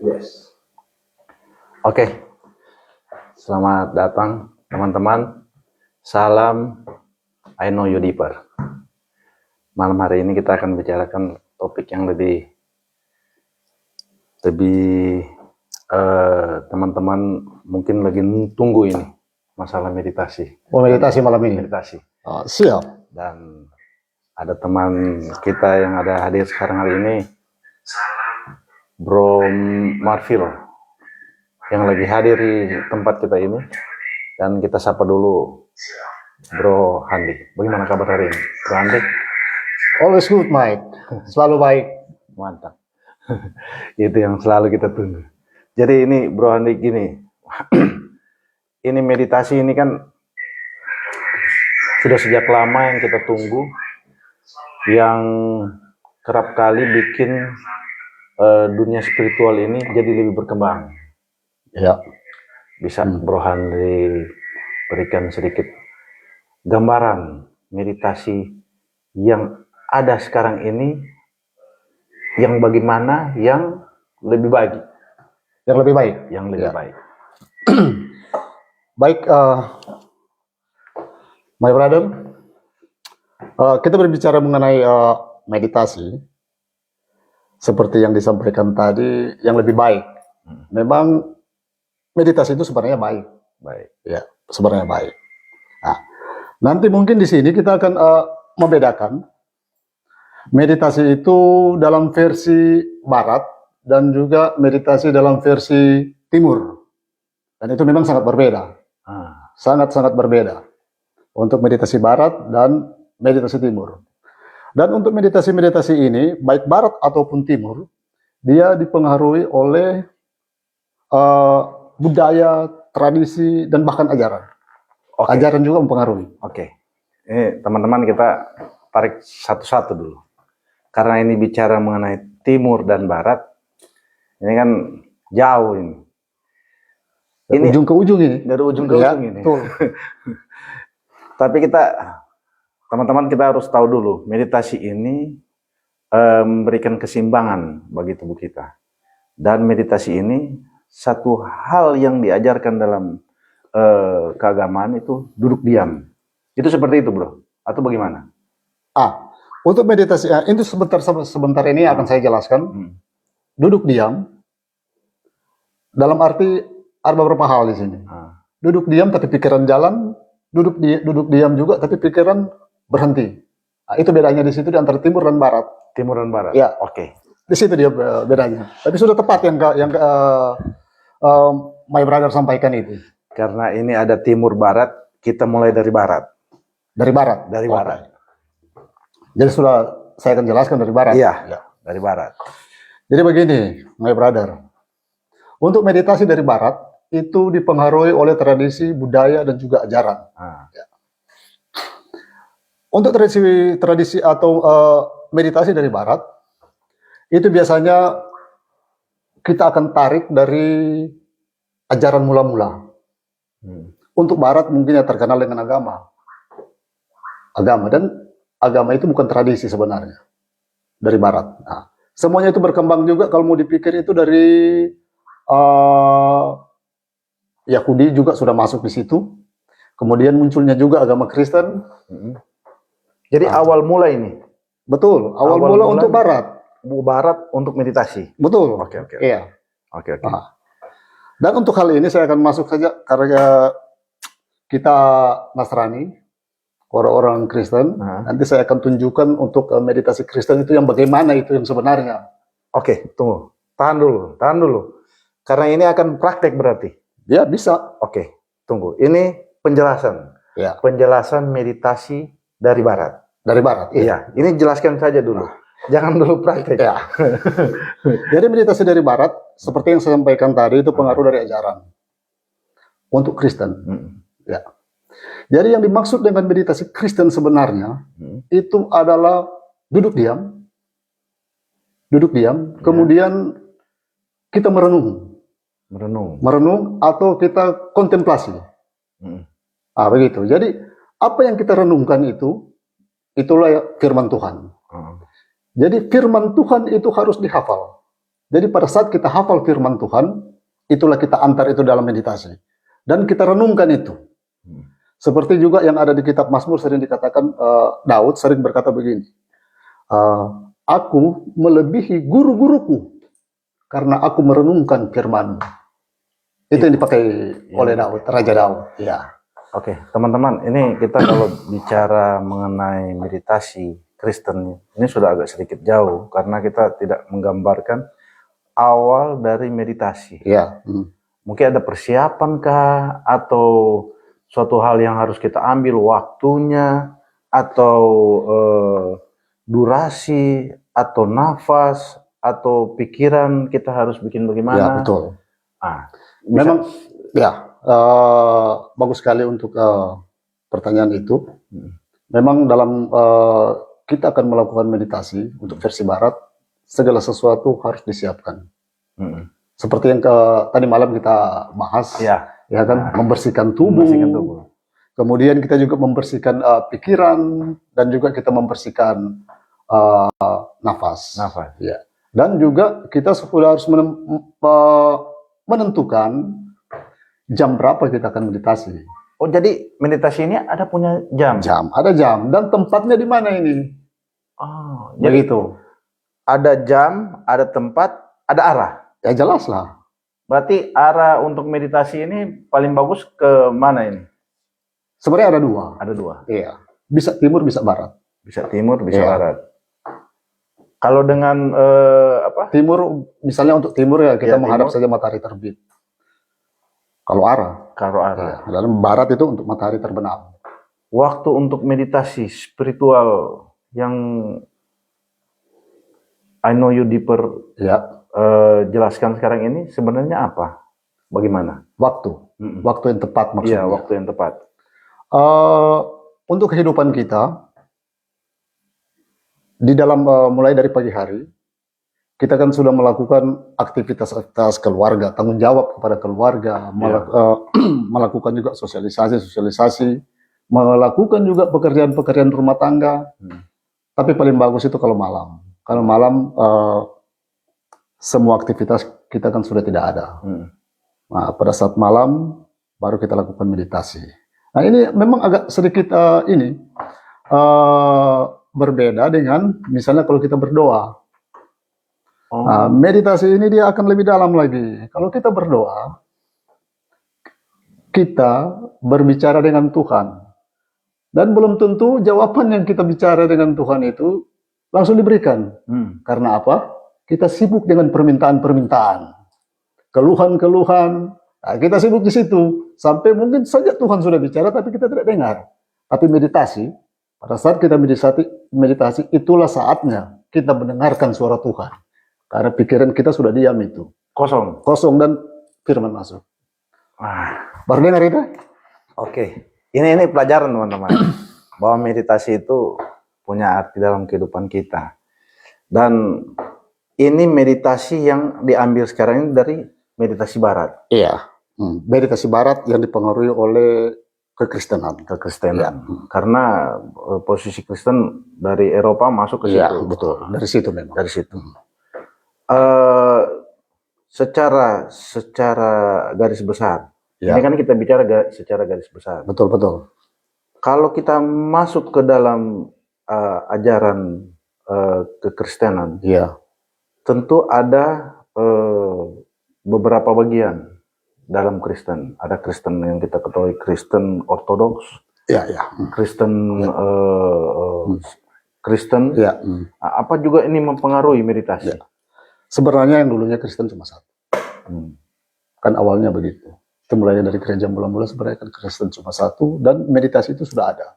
Yes. Oke, selamat datang teman-teman. Salam I know you deeper. Malam hari ini kita akan bicarakan topik yang lebih teman-teman mungkin lagi tunggu ini, masalah meditasi. Oh, meditasi malam ini. Meditasi. Siap. Dan ada teman kita yang ada hadir sekarang hari ini, Bro Marfil, yang lagi hadir di tempat kita ini. Dan kita sapa dulu Bro Handi. Bagaimana kabar hari ini, Bro Handi? Always good, Mike. Selalu baik. Mantap. Itu yang selalu kita tunggu. Jadi ini Bro Handi gini, ini meditasi ini kan sudah sejak lama yang kita tunggu, yang kerap kali bikin dunia spiritual ini jadi lebih berkembang. Ya. Bisa Bro Handi berikan sedikit gambaran meditasi yang ada sekarang ini, yang bagaimana yang lebih baik? Yang lebih baik. Yang lebih baik. Baik, my brother. Kita berbicara mengenai meditasi. Seperti yang disampaikan tadi, yang lebih baik. Memang meditasi itu sebenarnya baik. Baik. Ya, sebenarnya baik. Nah, nanti mungkin di sini kita akan membedakan meditasi itu dalam versi barat dan juga meditasi dalam versi timur. Dan itu memang sangat berbeda. Sangat-sangat berbeda. Untuk meditasi barat dan meditasi timur. Dan untuk meditasi-meditasi ini, baik barat ataupun timur, dia dipengaruhi oleh budaya, tradisi, dan bahkan ajaran. Oke. Ajaran juga mempengaruhi. Oke. Ini teman-teman kita tarik satu-satu dulu. Karena ini bicara mengenai timur dan barat, ini kan jauh ini. Dari ujung ke ujung ini. Dari ujung ke ujung ini. Betul. Tapi teman-teman kita harus tahu dulu, meditasi ini memberikan keseimbangan bagi tubuh kita. Dan meditasi ini satu hal yang diajarkan dalam keagamaan itu duduk diam. Itu seperti itu, Bro? Atau bagaimana? Untuk meditasi, itu sebentar ini akan saya jelaskan. Duduk diam, dalam arti ada beberapa hal di sini. Duduk diam tapi pikiran jalan, duduk diam juga tapi pikiran berhenti. Itu bedanya di situ di antara timur dan barat. Timur dan barat. Ya. Oke. Di situ dia bedanya. Tapi sudah tepat yang my brother sampaikan itu. Karena ini ada timur barat, kita mulai dari barat. Dari barat. Dari barat. Jadi sudah saya akan jelaskan dari barat. Iya. Dari barat. Jadi begini, my brother. Untuk meditasi dari barat itu dipengaruhi oleh tradisi, budaya, dan juga ajaran. Ya. Untuk tradisi atau meditasi dari barat, itu biasanya kita akan tarik dari ajaran mula-mula. Untuk barat mungkin ya terkenal dengan agama. Dan agama itu bukan tradisi sebenarnya. Dari barat. Nah, semuanya itu berkembang juga kalau mau dipikir itu dari Yahudi juga sudah masuk di situ. Kemudian munculnya juga agama Kristen. Jadi awal mula ini. Betul, awal mula untuk barat. Barat untuk meditasi. Betul. Oke. Iya. Oke. Dan untuk hal ini saya akan masuk saja karena kita Nasrani, orang-orang Kristen. Nanti saya akan tunjukkan untuk meditasi Kristen itu yang bagaimana itu yang sebenarnya. Oke, tunggu. Tahan dulu. Karena ini akan praktek berarti. Ya, bisa. Oke, tunggu. Ini penjelasan. Ya. Penjelasan meditasi dari barat. Dari barat. Iya. Ini jelaskan saja dulu. Jangan dulu praktek. Ya. Jadi meditasi dari barat, seperti yang saya sampaikan tadi, itu pengaruh dari ajaran. Untuk Kristen. Ya. Jadi yang dimaksud dengan meditasi Kristen sebenarnya, itu adalah duduk diam, kemudian kita merenung atau kita kontemplasi. Begitu. Jadi apa yang kita renungkan itulah firman Tuhan. Jadi firman Tuhan itu harus dihafal. Jadi pada saat kita hafal firman Tuhan, itulah kita antar itu dalam meditasi. Dan kita renungkan itu. Seperti juga yang ada di kitab Mazmur sering dikatakan, Daud sering berkata begini, aku melebihi guru-guruku karena aku merenungkan firman. Itu yang dipakai oleh Daud, Raja Daud. Ya. Oke, teman-teman, ini kita kalau bicara mengenai meditasi Kristen, ini sudah agak sedikit jauh karena kita tidak menggambarkan awal dari meditasi. Ya. Mungkin ada persiapan kah, atau suatu hal yang harus kita ambil waktunya, atau durasi, atau nafas, atau pikiran kita harus bikin bagaimana? Ya, betul. Memang ya, bagus sekali untuk pertanyaan itu. Memang dalam kita akan melakukan meditasi untuk versi Barat, segala sesuatu harus disiapkan. Seperti yang tadi malam kita bahas, ya kan, membersihkan tubuh. Kemudian kita juga membersihkan pikiran, dan juga kita membersihkan nafas. Ya. Dan juga kita sudah harus menentukan jam berapa kita akan meditasi. Oh, jadi meditasi ini ada punya jam? Ada jam. Dan tempatnya di mana ini? Oh, begitu. Ada jam, ada tempat, ada arah. Ya jelas lah. Berarti arah untuk meditasi ini paling bagus ke mana ini? Sebenarnya ada dua. Ada dua. Iya. Bisa timur, bisa barat. Bisa timur, bisa barat. Kalau dengan timur, misalnya untuk timur ya kita menghadap saja matahari terbit. Kalau arah. Ya, dalam barat itu untuk matahari terbenam. Waktu untuk meditasi spiritual yang I know you deeper jelaskan sekarang ini sebenarnya apa? Bagaimana? Waktu yang tepat maksudnya. Iya, waktu yang tepat. Untuk kehidupan kita, di dalam mulai dari pagi hari, kita kan sudah melakukan aktivitas keluarga, tanggung jawab kepada keluarga, melakukan juga sosialisasi, melakukan juga pekerjaan-pekerjaan rumah tangga. Tapi paling bagus itu kalau malam. Kalau malam semua aktivitas kita kan sudah tidak ada. Nah, pada saat malam baru kita lakukan meditasi. Nah, ini memang agak sedikit berbeda dengan misalnya kalau kita berdoa. Nah, meditasi ini dia akan lebih dalam lagi. Kalau kita berdoa, kita berbicara dengan Tuhan. Dan belum tentu jawaban yang kita bicara dengan Tuhan itu langsung diberikan. Karena apa? Kita sibuk dengan permintaan-permintaan. Keluhan-keluhan. Nah, kita sibuk di situ. Sampai mungkin saja Tuhan sudah bicara, tapi kita tidak dengar. Tapi meditasi, pada saat kita meditasi, itulah saatnya kita mendengarkan suara Tuhan. Karena pikiran kita sudah diam itu. Kosong dan firman masuk. Baru dengar itu? Oke. Ini pelajaran teman-teman. Bahwa meditasi itu punya arti dalam kehidupan kita. Dan ini meditasi yang diambil sekarang ini dari meditasi Barat. Iya. Meditasi Barat yang dipengaruhi oleh kekristenan. Ya. Karena posisi Kristen dari Eropa masuk ke situ. Iya, betul. Dari situ memang. Dari situ. Secara garis besar. Ini kan kita bicara secara garis besar. Betul. Kalau kita masuk ke dalam ajaran kekristenan, tentu ada beberapa bagian dalam Kristen. Ada Kristen yang kita ketahui Kristen Ortodoks, Kristen. Apa juga ini mempengaruhi meditasi? Sebenarnya yang dulunya Kristen cuma satu. Kan awalnya begitu. Itu mulainya dari gereja mula-mula sebenarnya kan Kristen cuma satu, dan meditasi itu sudah ada.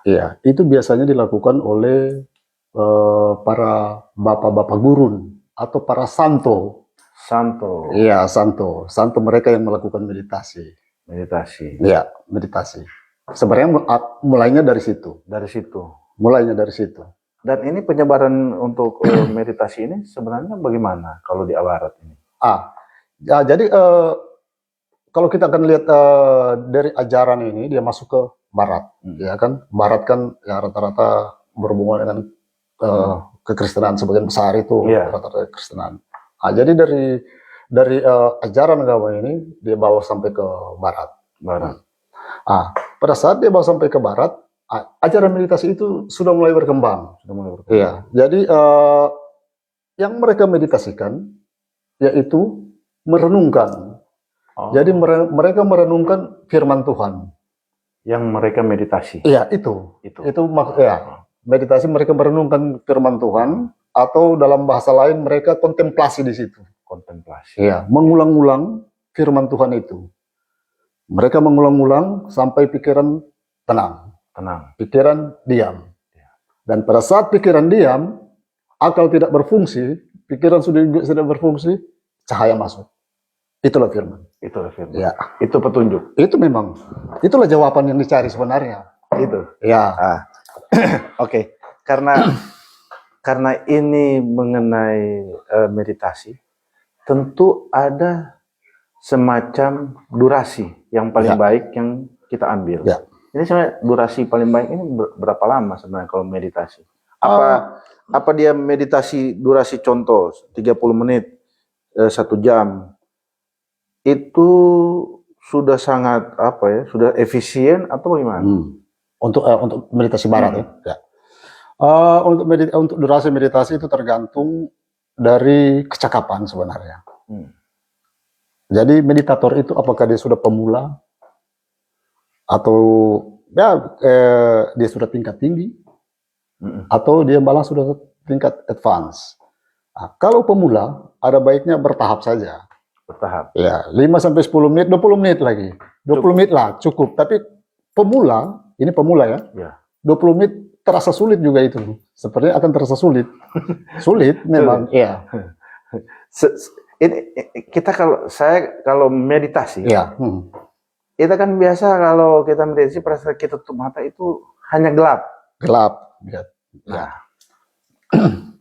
Iya, itu biasanya dilakukan oleh para bapak-bapak gurun atau para santo. Iya, santo mereka yang melakukan meditasi. Iya, meditasi. Sebenarnya mulainya dari situ. Mulainya dari situ. Dan ini penyebaran untuk meditasi ini sebenarnya bagaimana kalau di Barat ini? Jadi kalau kita akan lihat dari ajaran ini, dia masuk ke Barat, ya kan? Barat kan ya rata-rata berhubungan dengan kekristenan sebagian besar itu Iya. rata-rata kekristenan. Nah, jadi dari ajaran agama ini dia bawa sampai ke barat. Barat. Pada saat dia bawa sampai ke barat, ajaran meditasi itu sudah mulai berkembang. Sudah mulai berkembang. Iya. Jadi yang mereka meditasikan yaitu merenungkan. Oh, Jadi mereka merenungkan firman Tuhan. yang mereka meditasi. Iya, itu. Itu. Ya. Meditasi mereka merenungkan firman Tuhan, atau dalam bahasa lain mereka kontemplasi di situ. Kontemplasi. Iya, mengulang-ulang firman Tuhan itu. Mereka mengulang-ulang sampai pikiran tenang, Tenang. pikiran diam. Dan pada saat pikiran diam, akal tidak berfungsi, pikiran sudah tidak berfungsi, cahaya masuk. Itulah firman. Itulah firman. Ya, Itu petunjuk. itu memang. Itulah jawaban yang dicari sebenarnya. Itu. Ya. Oke. Karena ini mengenai meditasi, tentu ada semacam durasi yang paling Ya. baik yang kita ambil. Ya. Ini sebenarnya durasi paling baik ini berapa lama sebenarnya kalau meditasi? Apa dia meditasi durasi contoh 30 menit, 1 jam? Itu sudah sangat sudah efisien atau bagaimana? Untuk meditasi barat ya. Untuk durasi meditasi itu tergantung dari kecakapan sebenarnya. Jadi meditator itu apakah dia sudah pemula atau dia sudah tingkat tinggi atau dia malah sudah tingkat advance. Kalau pemula ada baiknya bertahap saja. Bertahap. Ya, 5 sampai 10 menit, 20 menit lagi. 20 menit lah cukup. Tapi pemula, ini pemula ya. Ya. 20 menit terasa sulit juga itu. Sepertinya akan terasa sulit. Sulit memang. Iya. Ini kita kalau meditasi, Iya. kita kan biasa kalau kita meditasi pada saat kita tutup mata itu hanya gelap. Gelap. Ya. Nah,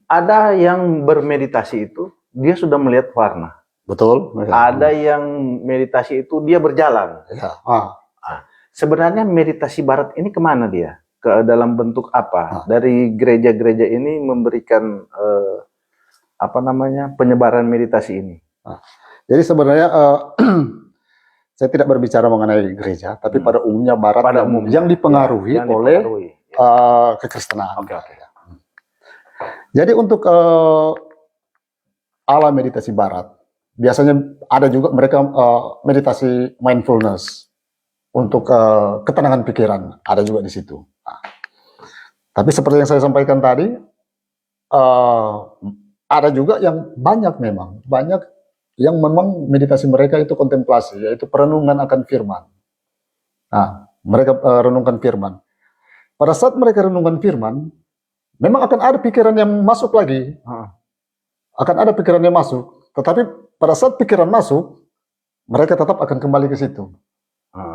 ada yang bermeditasi itu dia sudah melihat warna. Betul. Ya. Ada yang meditasi itu dia berjalan. Ya. Sebenarnya meditasi barat ini kemana dia? Ke dalam bentuk apa? Dari gereja-gereja ini memberikan penyebaran meditasi ini. Jadi sebenarnya saya tidak berbicara mengenai gereja, tapi pada umumnya barat yang dipengaruhi oleh kekristenan. Oke. Jadi untuk ala meditasi barat, biasanya ada juga mereka meditasi mindfulness untuk ketenangan pikiran, ada juga di situ. Tapi seperti yang saya sampaikan tadi, ada juga yang banyak yang memang meditasi mereka itu kontemplasi, yaitu perenungan akan firman. Mereka renungkan firman. Pada saat mereka renungkan firman, memang akan ada pikiran yang masuk lagi. Akan ada pikiran yang masuk. Tetapi pada saat pikiran masuk, mereka tetap akan kembali ke situ.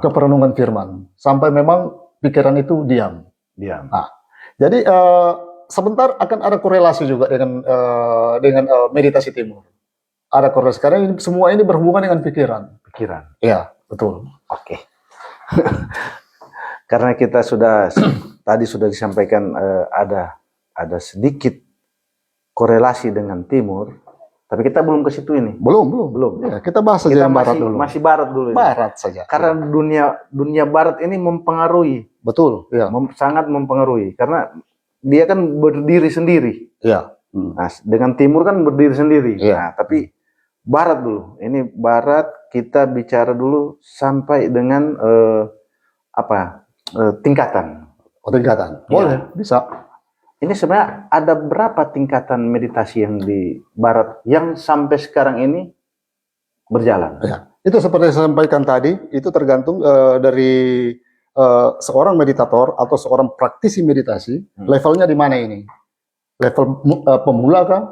Ke perenungan firman. Sampai memang pikiran itu diam. Jadi sebentar akan ada korelasi juga dengan meditasi timur. Ada korelasi. Karena semua ini berhubungan dengan pikiran. Iya, betul. Oke. Karena kita tadi sudah disampaikan ada sedikit korelasi dengan timur, tapi kita belum ke situ ini. Belum. Ya, kita bahas saja yang barat dulu. Masih barat dulu. Barat saja. Karena dunia barat ini mempengaruhi. Betul. Ya. Sangat mempengaruhi. Karena dia kan berdiri sendiri. Ya. Nah, dengan timur kan berdiri sendiri. Ya. Nah, tapi barat dulu. Ini barat kita bicara dulu sampai dengan tingkatan. Tingkatan. Boleh, bisa. Ini sebenarnya ada berapa tingkatan meditasi yang di barat yang sampai sekarang ini berjalan? Ya. Itu seperti yang saya sampaikan tadi, itu tergantung dari seorang meditator atau seorang praktisi meditasi, levelnya di mana ini? Level pemula kah?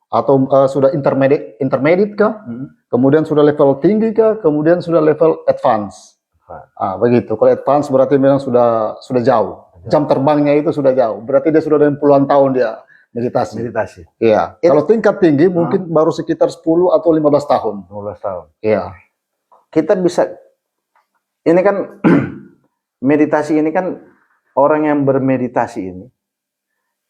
Atau sudah intermediate kah? Kemudian sudah level tinggi kah? Kemudian sudah level advance. Begitu. Kalau advance berarti memang sudah jauh. Jam terbangnya itu sudah jauh. Berarti dia sudah dari puluhan tahun dia meditasi. Iya. Kalau tingkat tinggi mungkin baru sekitar 10 atau 15 tahun. 15 tahun. Iya. Kita bisa, ini kan meditasi ini kan orang yang bermeditasi ini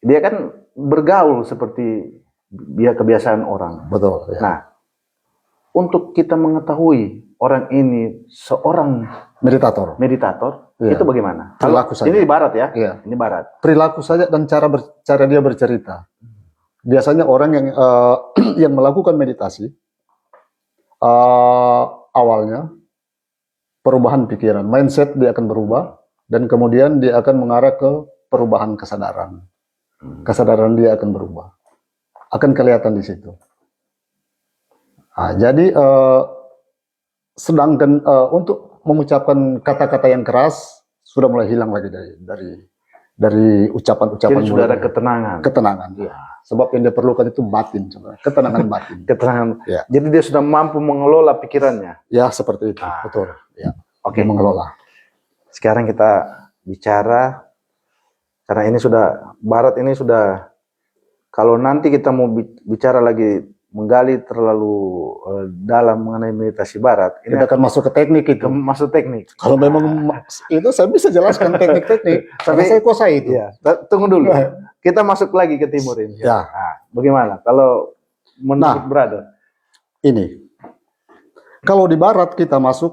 dia kan bergaul seperti dia kebiasaan orang. Betul. Ya. Nah, untuk kita mengetahui orang ini seorang Meditator. meditator, Iya. itu bagaimana? Perilaku saja. Ini di barat ya? Iya. Ini barat. Perilaku saja dan cara dia bercerita. Biasanya orang yang yang melakukan meditasi awalnya perubahan pikiran, mindset dia akan berubah dan kemudian dia akan mengarah ke perubahan kesadaran. Kesadaran dia akan berubah, akan kelihatan di situ. Nah, jadi sedangkan untuk mengucapkan kata-kata yang keras sudah mulai hilang lagi dari ucapan-ucapan. Jadi sudah ada mulut. ketenangan. Ketenangan, ya. Sebab yang dia perlukan itu batin, sebenarnya. Ketenangan batin. Ketenangan. Ya. Jadi dia sudah mampu mengelola pikirannya. Ya, seperti itu, betul. Ya. Oke. Mengelola. Sekarang kita bicara, karena ini sudah, barat ini sudah, kalau nanti kita mau bicara lagi, menggali terlalu dalam mengenai meditasi barat, ini Kita akan masuk ke teknik itu. masuk teknik. Kalau memang itu saya bisa jelaskan teknik-teknik, tapi saya kuasai itu. Iya. Tunggu dulu. Kita masuk lagi ke timur ini. Ya. Nah, bagaimana? Kalau menurut brother? Ini, kalau di barat kita masuk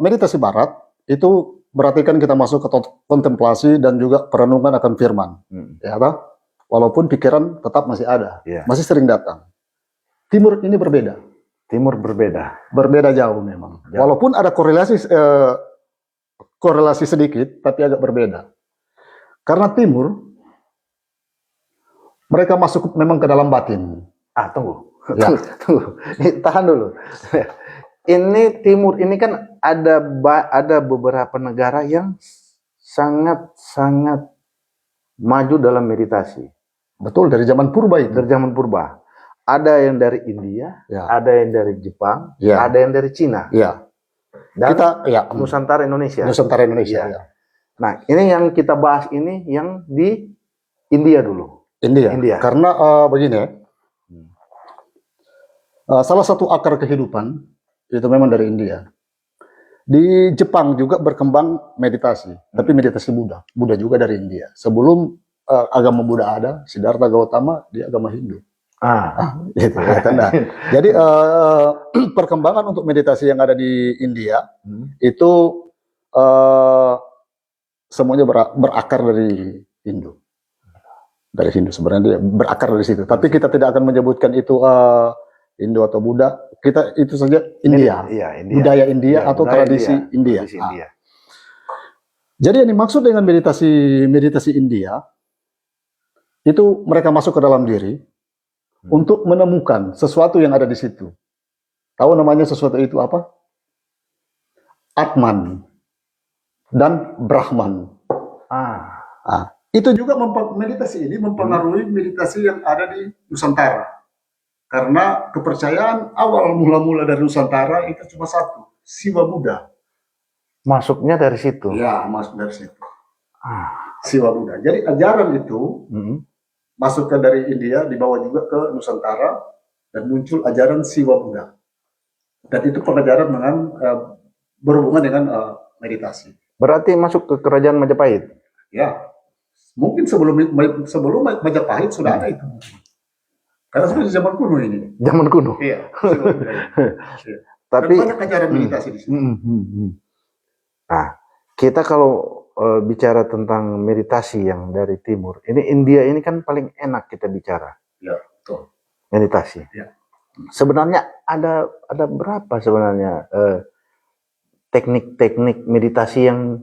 meditasi barat, itu berarti kan kita masuk ke kontemplasi dan juga perenungan akan firman. Ya, toh? Walaupun pikiran tetap masih ada, masih sering datang. Timur ini berbeda. Timur berbeda. Berbeda jauh memang. Jauh. Walaupun ada korelasi sedikit, tapi agak berbeda. Karena timur, mereka masuk memang ke dalam batin. Tunggu. Ya. Tunggu. Tahan dulu. Ini timur ini kan ada beberapa negara yang sangat maju dalam meditasi. Betul, dari zaman purba itu. Dari zaman purba. Ada yang dari India, ada yang dari Jepang, ada yang dari Cina. Ya. Dan kita Nusantara Indonesia. Nusantara Indonesia. Ya. Nah, ini yang kita bahas ini yang di India dulu. India. Karena begini ya. Salah satu akar kehidupan itu memang dari India. Di Jepang juga berkembang meditasi, tapi meditasi Buddha. Buddha juga dari India. Sebelum agama Buddha ada, Siddhartha Gautama dia agama Hindu. Gitu, ya, nah. Jadi perkembangan untuk meditasi yang ada di India itu semuanya berakar dari Hindu. Dari Hindu sebenarnya dia berakar dari situ. Tapi kita tidak akan menyebutkan itu Hindu atau Buddha. Kita itu saja India. India. Budaya India atau tradisi India. Jadi yang dimaksud dengan meditasi India itu mereka masuk ke dalam diri untuk menemukan sesuatu yang ada di situ. Tahu namanya sesuatu itu apa? Atman dan Brahman. Itu juga meditasi ini mempengaruhi meditasi yang ada di Nusantara. Karena kepercayaan awal mula-mula dari Nusantara itu cuma satu, Siwa Buddha. Masuknya dari situ. Ya, masuk dari situ. Siwa Buddha. Jadi ajaran itu masuk ke dari India, dibawa juga ke Nusantara dan muncul ajaran Siwa Buddha. Dan itu pengajaran dengan berhubungan dengan meditasi. Berarti masuk ke kerajaan Majapahit. Ya, mungkin sebelum Majapahit sudah ada itu. Karena sudah di zaman kuno ini. Zaman kuno. Iya. Tapi dan banyak ajaran meditasi di sini. Nah, kita kalau bicara tentang meditasi yang dari timur, ini India ini kan paling enak kita bicara. Ya, betul. Meditasi. Ya. Sebenarnya ada berapa sebenarnya teknik-teknik meditasi yang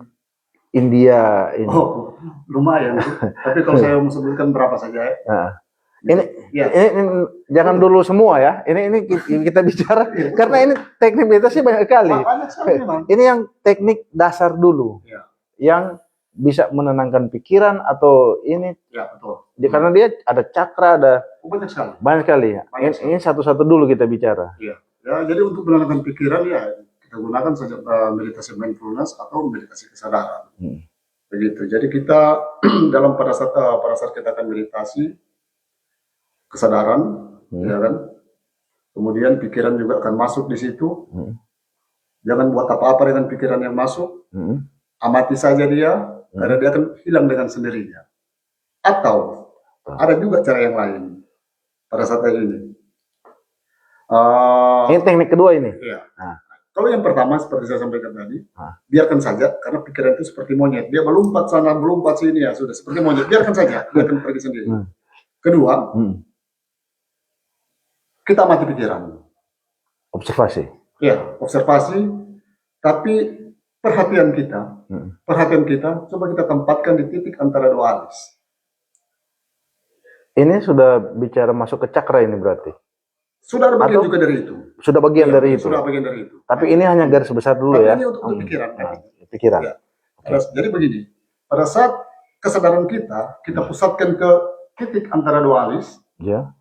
India ini? Oh, lumayan. Tapi kalau saya mau sebutkan berapa saja ya. Ini jangan dulu semua ya. Ini kita bicara karena ini teknik meditasi banyak sekali. Ini yang teknik dasar dulu, yang bisa menenangkan pikiran atau ini. Ya, betul. Karena dia ada cakra, ada banyak sekali. Ini satu-satu dulu kita bicara. Ya, jadi untuk menenangkan pikiran ya kita gunakan saja meditasi mindfulness atau meditasi kesadaran. Begitu. Jadi kita pada saat kita akan meditasi kesadaran, ya kan. Kemudian pikiran juga akan masuk di situ. Jangan buat apa-apa dengan pikiran yang masuk. Amati saja dia, karena dia akan hilang dengan sendirinya. Atau ada juga cara yang lain pada saat ini. Ini teknik kedua ini. Iya. Nah. Kalau yang pertama seperti saya sampaikan tadi, Nah. biarkan saja karena pikiran itu seperti monyet. Dia melompat sana, melompat sini ya sudah seperti monyet. Biarkan saja, dia akan pergi sendiri. Kedua, kita amati pikiran. Observasi. Ya, observasi. Tapi perhatian kita coba kita tempatkan di titik antara dua alis. Ini sudah bicara masuk ke cakra ini berarti. Sudah ada bagian juga dari itu. Sudah bagian dari itu. Sudah bagian dari itu. Tapi ini hanya garis besar dulu ya. Ini untuk pikiran. Pikiran. Ya. Jadi begini, pada saat kesadaran kita pusatkan ke titik antara dua alis. Ya.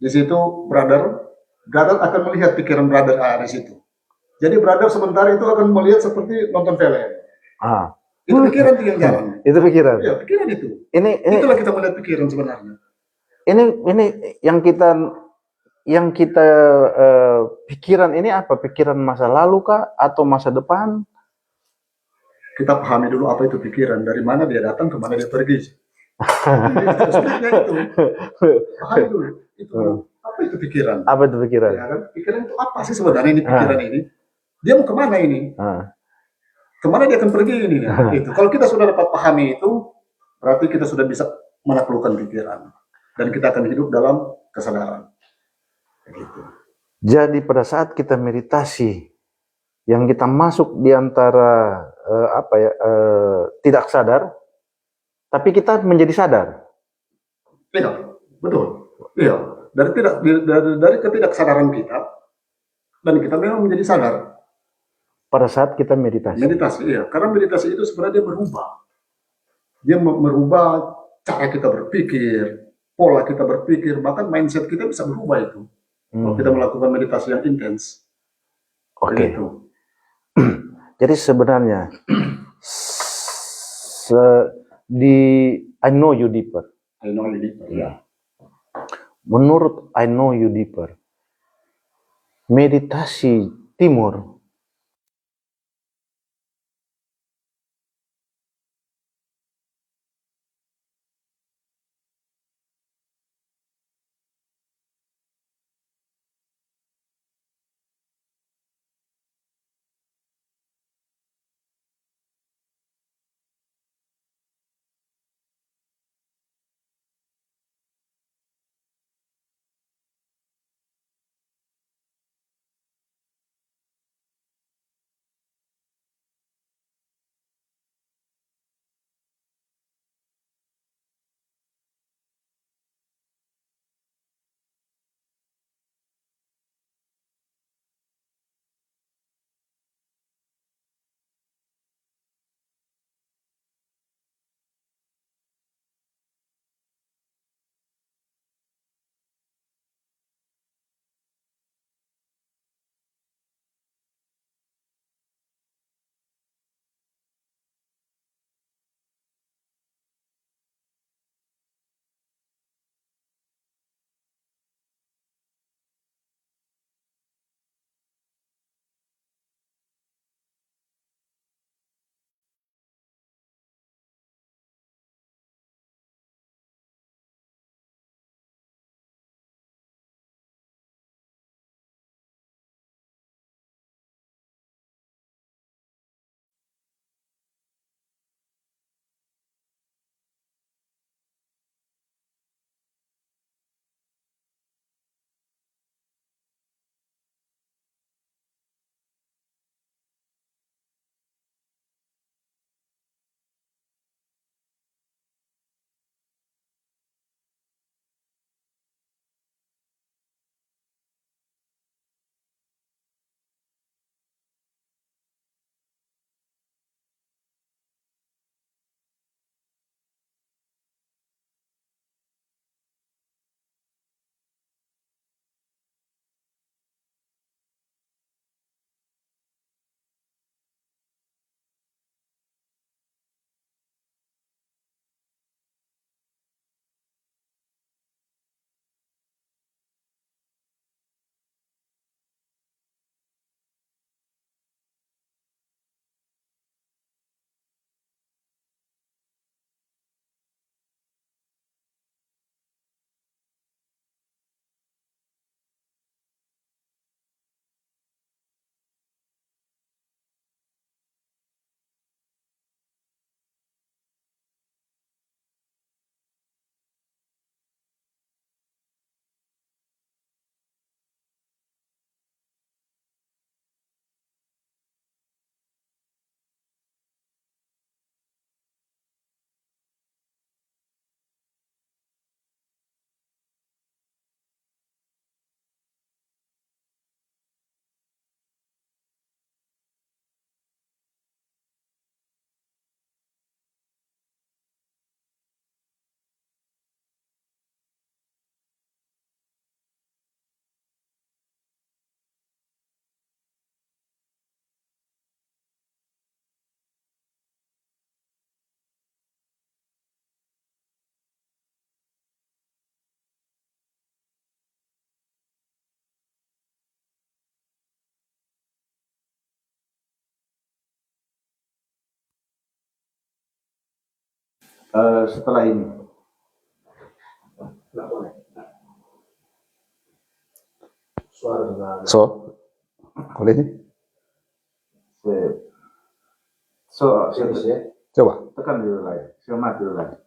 Di situ brother akan melihat pikiran brother di situ. Jadi brother sementara itu akan melihat seperti nonton film. Itu pikiran yang jalan. Itu pikiran. Iya, pikiran itu. Itulah kita melihat pikiran sebenarnya. Ini yang kita pikiran ini apa? Pikiran masa lalu kah atau masa depan? Kita pahami dulu apa itu pikiran, dari mana dia datang, kemana dia pergi. Itu. Pahami dulu. Itu apa itu pikiran? Apa itu pikiran? Ya, kan? Pikiran itu apa sih sebenarnya ini pikiran ini? Dia mau kemana ini? Kemana dia akan pergi ini? Itu. Kalau kita sudah dapat pahami itu, berarti kita sudah bisa menaklukkan pikiran dan kita akan hidup dalam kesadaran. Gitu. Jadi pada saat kita meditasi, yang kita masuk di antara tidak sadar, tapi kita menjadi sadar. Iya, betul. Iya, dari ketidaksadaran kita dan kita memang menjadi sadar. Pada saat kita meditasi. Meditasi, iya. Karena meditasi itu sebenarnya dia berubah. Dia merubah cara kita berpikir, pola kita berpikir, bahkan mindset kita bisa berubah itu. Kalau kita melakukan meditasi yang intens. Oke. Jadi sebenarnya I know you deeper. I know you deeper. Ya. Menurut I know you deeper, meditasi timur setelah ini. So, boleh nih? So, Coba. tekan dulu lagi. Saya mati dulu lagi.